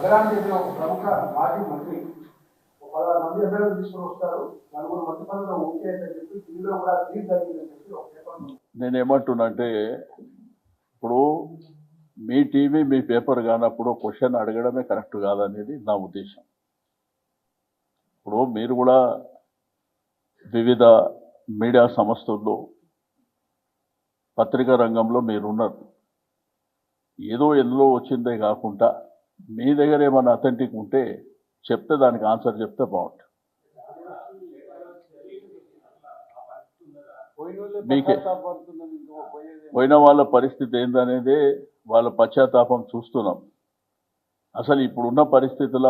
నగరానికి చెందిన ఒక ప్రముఖ మాజీ మంత్రి 16 మంది ఎమ్మెల్యేలు తీసుకుని వస్తారు, 4 మంది పనులు ఓకే అని చెప్పి టీవీలో కూడా రిలీజ్ అయ్యిందని చెప్పి ఒక పేపర్. నేనేమంటున్నానంటే ఇప్పుడు మీ టీవీ మీ పేపర్ కానప్పుడు క్వశ్చన్ అడగడమే కరెక్ట్ కాదనేది నా ఉద్దేశం. ఇప్పుడు మీరు కూడా వివిధ మీడియా సంస్థల్లో పత్రికా రంగంలో మీరున్నారు. ఏదో ఎందులో వచ్చిందే కాకుండా మీ దగ్గర ఏమైనా అథెంటిక్ ఉంటే చెప్తే దానికి ఆన్సర్ చెప్తే బాగుంటుంది. మీకే పోయిన వాళ్ళ పరిస్థితి ఏందనేదే వాళ్ళ పశ్చాత్తాపం చూస్తున్నాం. అసలు ఇప్పుడున్న పరిస్థితుల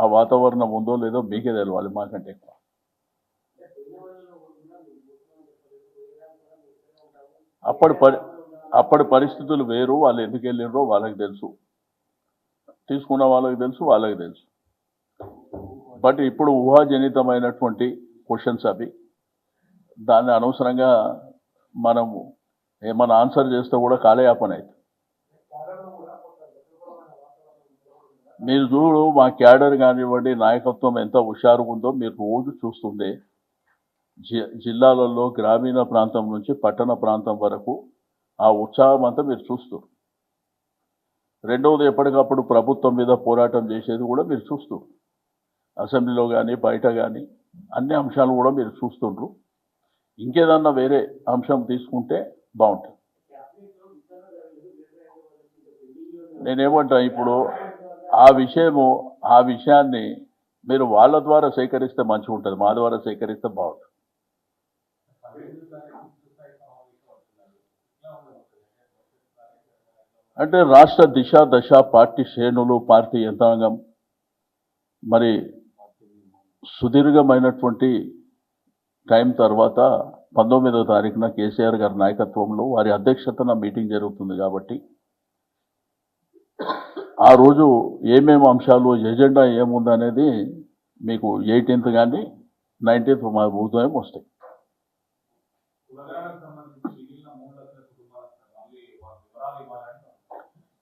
ఆ వాతావరణం ఉందో లేదో మీకే తెలవాలి, మాకంటే ఎక్కువ. అప్పటి పరిస్థితులు వేరు. వాళ్ళు ఎందుకు వెళ్ళినరో వాళ్ళకి తెలుసు, తీసుకున్న వాళ్ళకి తెలుసు, వాళ్ళకి తెలుసు. బట్ ఇప్పుడు ఊహాజనితమైనటువంటి క్వశ్చన్స్ అవి. దాన్ని అనవసరంగా మనము ఏమన్నా ఆన్సర్ చేస్తే కూడా కాలయాపన అవుతుంది. మీరు చూడు, మా క్యాడర్ కానివ్వండి, నాయకత్వం ఎంత హుషారుగా ఉందో మీరు రోజు చూస్తుండే. జిల్లాలలో గ్రామీణ ప్రాంతం నుంచి పట్టణ ప్రాంతం వరకు ఆ ఉత్సాహం అంతా మీరు చూస్తారు. రెండవది, ఎప్పటికప్పుడు ప్రభుత్వం మీద పోరాటం చేసేది కూడా మీరు చూస్తారు. అసెంబ్లీలో కానీ బయట కానీ అన్ని అంశాలు కూడా మీరు చూస్తుండ్రు. ఇంకేదన్నా వేరే అంశం తీసుకుంటే బాగుంటుంది. నేనేమంటా, ఇప్పుడు ఆ విషయాన్ని మీరు వాళ్ళ ద్వారా సేకరిస్తే మంచిగా ఉంటుంది, మా ద్వారా సేకరిస్తే బాగుంటుంది. అంటే రాష్ట్ర దిశ దశ, పార్టీ శ్రేణులు, పార్టీ యంత్రాంగం మరి సుదీర్ఘమైనటువంటి టైం తర్వాత 19వ తారీఖున కేసీఆర్ గారి నాయకత్వంలో వారి అధ్యక్షతన మీటింగ్ జరుగుతుంది. కాబట్టి ఆ రోజు ఏమేమి అంశాలు, ఎజెండా ఏముందనేది మీకు 18th కానీ 19th మా ఉదయం వస్తాయి.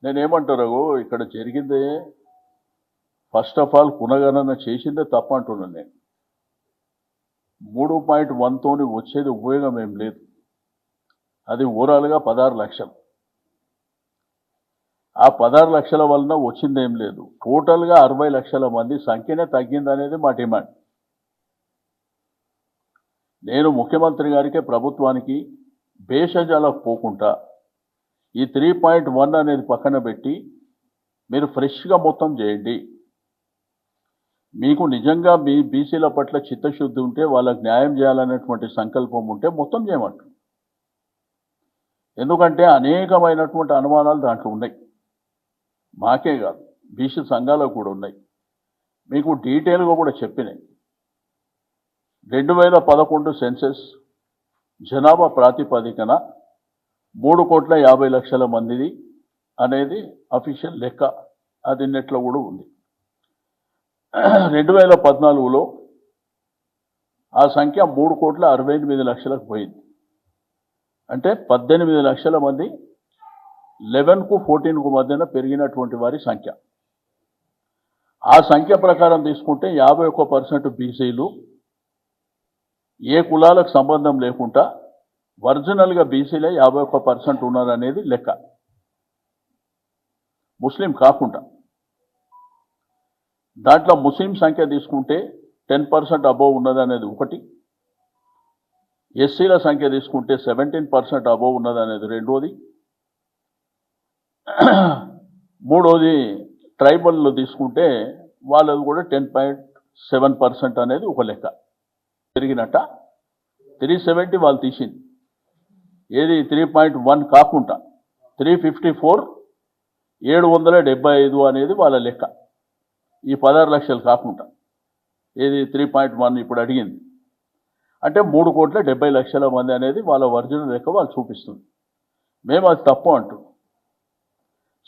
నేనేమంటారు, ఇక్కడ జరిగిందే ఫస్ట్ ఆఫ్ ఆల్ పునగణన చేసిందే తప్ప అంటున్నాను నేను. 3.1తోని వచ్చేది ఉపయోగం ఏం లేదు. అది ఓవరాల్గా 16 లక్షలు. ఆ 16 లక్షల వలన వచ్చిందేం లేదు. టోటల్గా 60 లక్షల మంది సంఖ్యనే తగ్గిందనేది మా డిమాండ్. నేను ముఖ్యమంత్రి గారికి, ప్రభుత్వానికి భేషజాలకు పోకుండా ఈ 3.1 అనేది పక్కన పెట్టి మీరు ఫ్రెష్గా మొత్తం చేయండి. మీకు నిజంగా మీ బీసీల పట్ల చిత్తశుద్ధి ఉంటే, వాళ్ళకి న్యాయం చేయాలనేటువంటి సంకల్పం ఉంటే మొత్తం చేయమంటారు. ఎందుకంటే అనేకమైనటువంటి అనుమానాలు దాంట్లో ఉన్నాయి. మాకే కాదు, బీసీ సంఘాలకు కూడా ఉన్నాయి. మీకు డీటెయిల్గా కూడా చెప్పినాయి. 2011 సెన్సెస్ జనాభా ప్రాతిపదికన 3,50,00,000 మందిది అనేది అఫీషియల్ లెక్క. అది నెట్లో కూడా ఉంది. 2014లో ఆ సంఖ్య 3,68,00,000కు పోయింది. అంటే 18 లక్షల మంది 11కు 14కు మధ్యన పెరిగినటువంటి వారి సంఖ్య. ఆ సంఖ్య ప్రకారం తీసుకుంటే 51% బీసీలు, ఏ కులాలకు సంబంధం లేకుండా ఒరిజినల్గా బీసీలే 51% ఉన్నారనేది లెక్క, ముస్లిం కాకుండా. దాంట్లో ముస్లిం సంఖ్య తీసుకుంటే 10% అబోవ్ ఉన్నదనేది ఒకటి, ఎస్సీల సంఖ్య తీసుకుంటే 17% అబోవ్ ఉన్నదనేది రెండోది, మూడోది ట్రైబల్లో తీసుకుంటే వాళ్ళది కూడా 10.7% అనేది ఒక లెక్క పెరిగినట్ట. 370 వాళ్ళు తీసింది. ఏది 3.1 కాకుండా 354, 775 అనేది వాళ్ళ లెక్క. ఈ 16 లక్షలు కాకుండా ఏది 3.1 ఇప్పుడు అడిగింది. అంటే 3,70,00,000 మంది అనేది వాళ్ళ ఒరిజినల్ లెక్క వాళ్ళు చూపిస్తుంది. మేము అది తప్పు అంటున్నాం.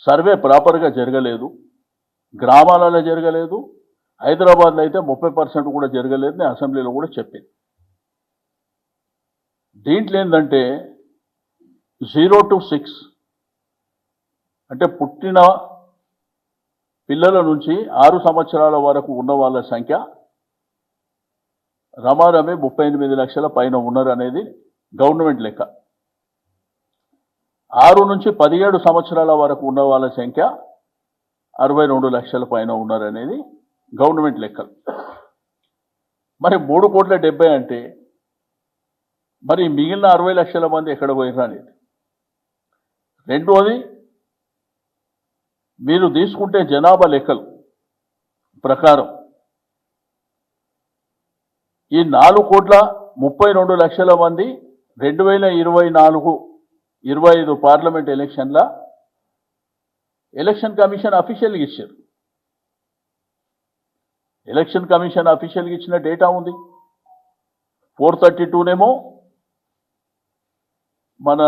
సర్వే ప్రాపర్గా జరగలేదు, గ్రామాలలో జరగలేదు. హైదరాబాద్లో అయితే 30% కూడా జరగలేదు. నేను అసెంబ్లీలో కూడా చెప్పింది. దీంట్లో ఏంటంటే 0 to 6 అంటే పుట్టిన పిల్లల నుంచి 6 సంవత్సరాల వరకు ఉన్న వాళ్ళ సంఖ్య రమారమి 38 లక్షల పైన ఉన్నారు అనేది గవర్నమెంట్ లెక్క. 6 నుంచి 17 సంవత్సరాల వరకు ఉన్న వాళ్ళ సంఖ్య 62 లక్షల పైన ఉన్నారు అనేది గవర్నమెంట్ లెక్కలు. మరి 3,70,00,000 అంటే మరి మిగిలిన 60 లక్షల మంది ఎక్కడ పోయినా అనేది. రెండోది, మీరు తీసుకుంటే జనాభా లెక్కలు ప్రకారం ఈ 4,32,00,000 మంది 2024-25 పార్లమెంట్ ఎలక్షన్ల ఎలక్షన్ కమిషన్ అఫీషియల్గా ఇచ్చారు. ఎలక్షన్ కమిషన్ అఫీషియల్గా ఇచ్చిన డేటా ఉంది. 432నేమో మన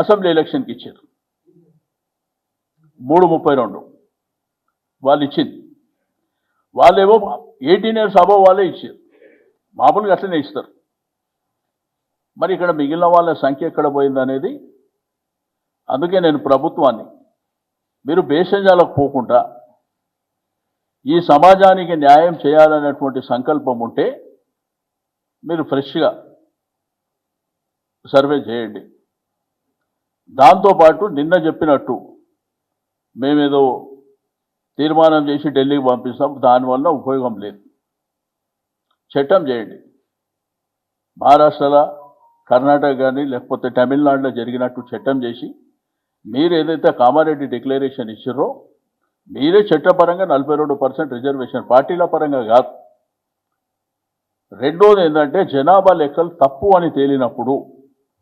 అసెంబ్లీ ఎలక్షన్కి ఇచ్చారు. 332 వాళ్ళు ఇచ్చింది. వాళ్ళేమో 18 years అబవ్ వాళ్ళే ఇచ్చారు. మామూలుగా అట్లనే ఇస్తారు. మరి ఇక్కడ మిగిలిన వాళ్ళ సంఖ్య ఎక్కడ పోయిందనేది. అందుకే నేను ప్రభుత్వాన్ని, మీరు భేషజాలకు పోకుండా ఈ సమాజానికి న్యాయం చేయాలనేటువంటి సంకల్పం ఉంటే మీరు ఫ్రెష్గా సర్వే చేయండి. దాంతోపాటు నిన్న చెప్పినట్టు మేమేదో తీర్మానం చేసి ఢిల్లీకి పంపిస్తాం, దానివల్ల ఉపయోగం లేదు. చట్టం చేయండి. మహారాష్ట్రలో, కర్ణాటక కానీ లేకపోతే తమిళనాడులో జరిగినట్టు చట్టం చేసి మీరు ఏదైతే కామారెడ్డి డిక్లరేషన్ ఇచ్చారో మీరే చట్టపరంగా 42% రిజర్వేషన్, పార్టీల పరంగా కాదు. రెండోది ఏంటంటే జనాభా లెక్కలు తప్పు అని తేలినప్పుడు,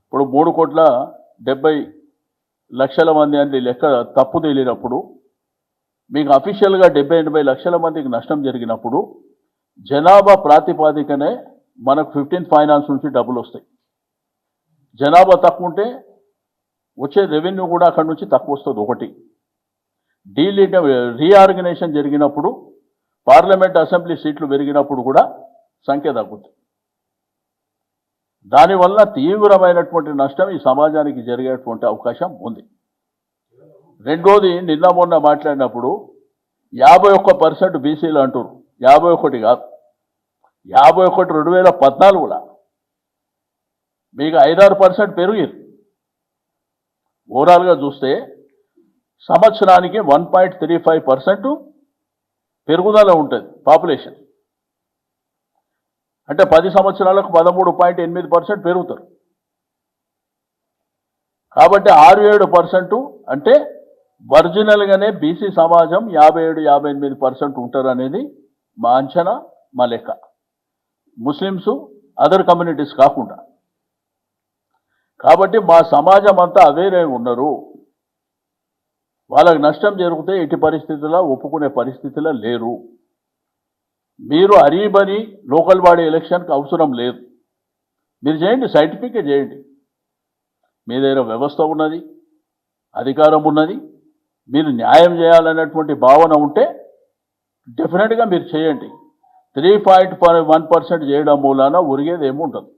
ఇప్పుడు 3,70,00,000 మంది అని లెక్క తప్పు తేలినప్పుడు, మీకు అఫీషియల్గా 70-80 లక్షల మందికి నష్టం జరిగినప్పుడు జనాభా ప్రాతిపాదికనే మనకు 15th ఫైనాన్స్ నుంచి డబ్బులు వస్తాయి. జనాభా తక్కువ ఉంటే వచ్చే రెవెన్యూ కూడా అక్కడి నుంచి తక్కువ వస్తుంది. ఒకటి, రీఆర్గనైజేషన్ జరిగినప్పుడు పార్లమెంట్ అసెంబ్లీ సీట్లు పెరిగినప్పుడు కూడా సంఖ్య తగ్గుతుంది. దానివల్ల తీవ్రమైనటువంటి నష్టం ఈ సమాజానికి జరిగేటువంటి అవకాశం ఉంది. రెండోది, నిన్న మొన్న మాట్లాడినప్పుడు 51% బీసీలు అంటారు. 51 కాదు, 51 2014లో మీకు 5-6% పెరిగింది. ఓవరాల్గా చూస్తే సంవత్సరానికి 1.35% పెరుగుదల ఉంటుంది పాపులేషన్. అంటే 10 సంవత్సరాలకు 13.8% పెరుగుతారు. కాబట్టి 6-7% అంటే ఒరిజినల్గానే బీసీ సమాజం 57-58% ఉంటారు అనేది మా అంచనా, మా లెక్క. ముస్లిమ్స్, అదర్ కమ్యూనిటీస్ కాకుండా. కాబట్టి మా సమాజం అంతా అవేరే ఉన్నారు. వాళ్ళకి నష్టం జరిగితే ఎట్టి పరిస్థితుల్లో ఒప్పుకునే పరిస్థితిలో లేరు. మీరు అరీబని లోకల్ బాడీ ఎలక్షన్కి అవసరం లేదు. మీరు చేయండి, సైంటిఫిక్గా చేయండి. మీ దగ్గర వ్యవస్థ ఉన్నది, అధికారం ఉన్నది, మీరు న్యాయం చేయాలనేటువంటి భావన ఉంటే డెఫినెట్గా మీరు చేయండి. 3.1% చేయడం మూలాన ఒరిగేది ఏముండదు.